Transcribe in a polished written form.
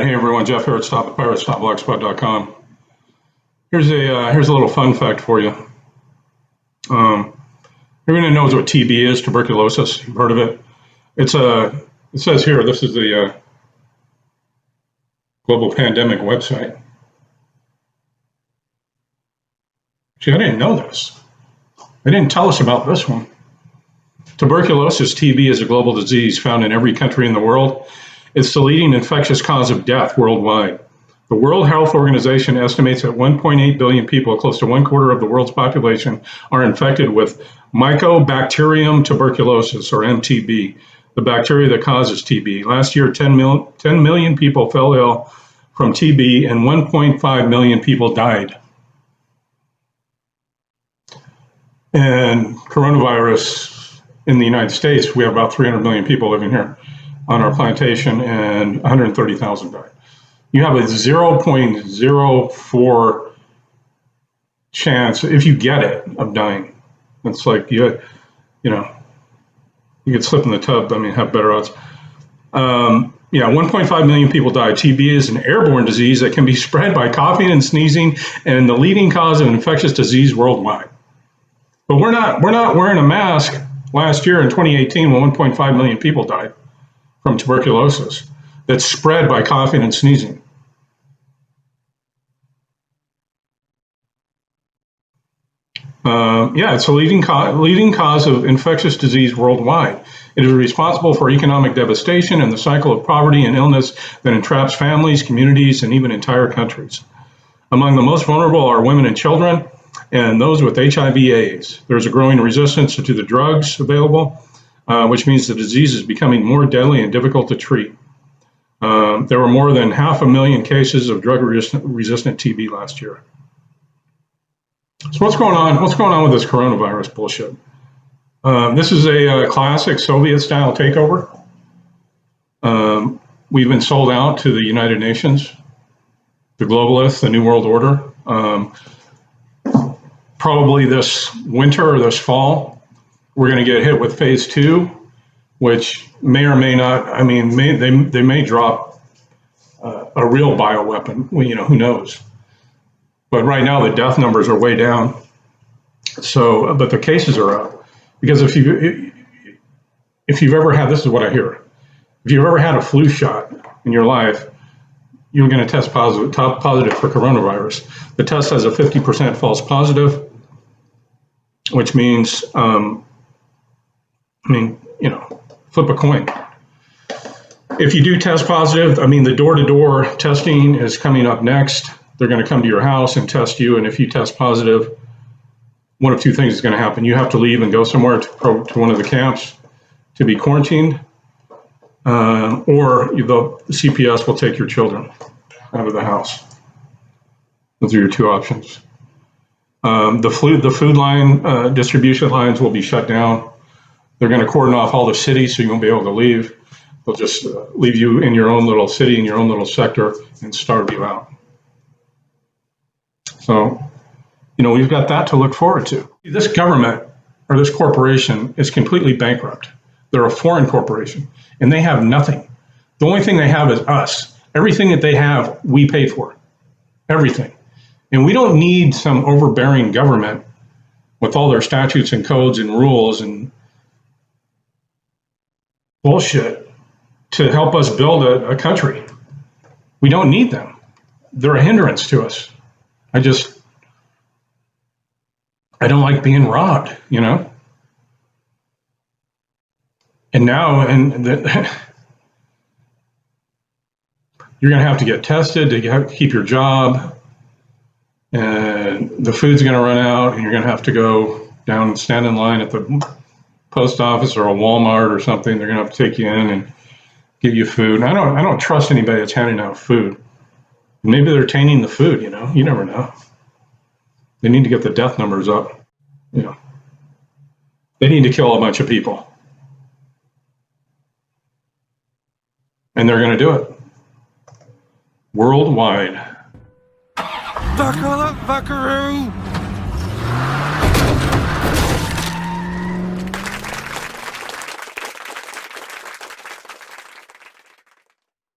right, hey everyone, Jeff here at StopThePirates.blogspot.com. Here's a little fun fact for you. Everyone knows what TB is, tuberculosis. You've heard of it. It says here, this is the global pandemic website. See, I didn't know this. They didn't tell us about this one. Tuberculosis, TB, is a global disease found in every country in the world. It's the leading infectious cause of death worldwide. The World Health Organization estimates that 1.8 billion people, close to 1/4 of the world's population, are infected with Mycobacterium tuberculosis, or MTB, the bacteria that causes TB. Last year, 10 million people fell ill from TB and 1.5 million people died. And coronavirus in the United States, we have about 300 million people living here on our plantation, and 130,000 died. You have a 0.04 chance, if you get it, of dying. It's like you could slip in the tub. I mean, have better odds. 1.5 million people died. TB is an airborne disease that can be spread by coughing and sneezing, and the leading cause of infectious disease worldwide. But we're not wearing a mask last year in 2018 when 1.5 million people died from tuberculosis that's spread by coughing and sneezing. It's a leading cause of infectious disease worldwide. It is responsible for economic devastation and the cycle of poverty and illness that entraps families, communities, and even entire countries. Among the most vulnerable are women and children, and those with HIV/AIDS. There's a growing resistance to the drugs available, which means the disease is becoming more deadly and difficult to treat. There were more than 500,000 cases of drug-resistant TB last year. So what's going on? What's going on with this coronavirus bullshit? This is a classic Soviet-style takeover. We've been sold out to the United Nations, the globalists, the New World Order. Probably this winter or this fall, we're going to get hit with phase 2, which may or may not. I mean, they may drop a real bioweapon. Well, who knows? But right now, the death numbers are way down. So, but the cases are up, because if you've ever had, this is what I hear, if you've ever had a flu shot in your life, you're going to test positive for coronavirus. The test has a 50% false positive, which means, flip a coin. If you do test positive, the door-to-door testing is coming up next. They're going to come to your house and test you, and if you test positive, one of two things is going to happen. You have to leave and go somewhere to one of the camps to be quarantined, or the CPS will take your children out of the house. Those are your two options. The food line distribution lines will be shut down. They're going to cordon off all the cities, so you won't be able to leave. They'll just leave you in your own little city, in your own little sector, and starve you out. So, we've got that to look forward to. This government or this corporation is completely bankrupt. They're a foreign corporation, and they have nothing. The only thing they have is us. Everything that they have, we pay for. Everything. And we don't need some overbearing government with all their statutes and codes and rules and bullshit to help us build a country. We don't need them. They're a hindrance to us. I don't like being robbed, And now, you're going to have to get tested to keep your job, and the food's going to run out, and you're going to have to go down and stand in line at the post office or a Walmart or something. They're going to have to take you in and give you food. And I don't trust anybody that's handing out food. Maybe they're tainting the food, you never know. They need to get the death numbers up, They need to kill a bunch of people. And they're going to do it. Worldwide. Buckle up, buckaroo!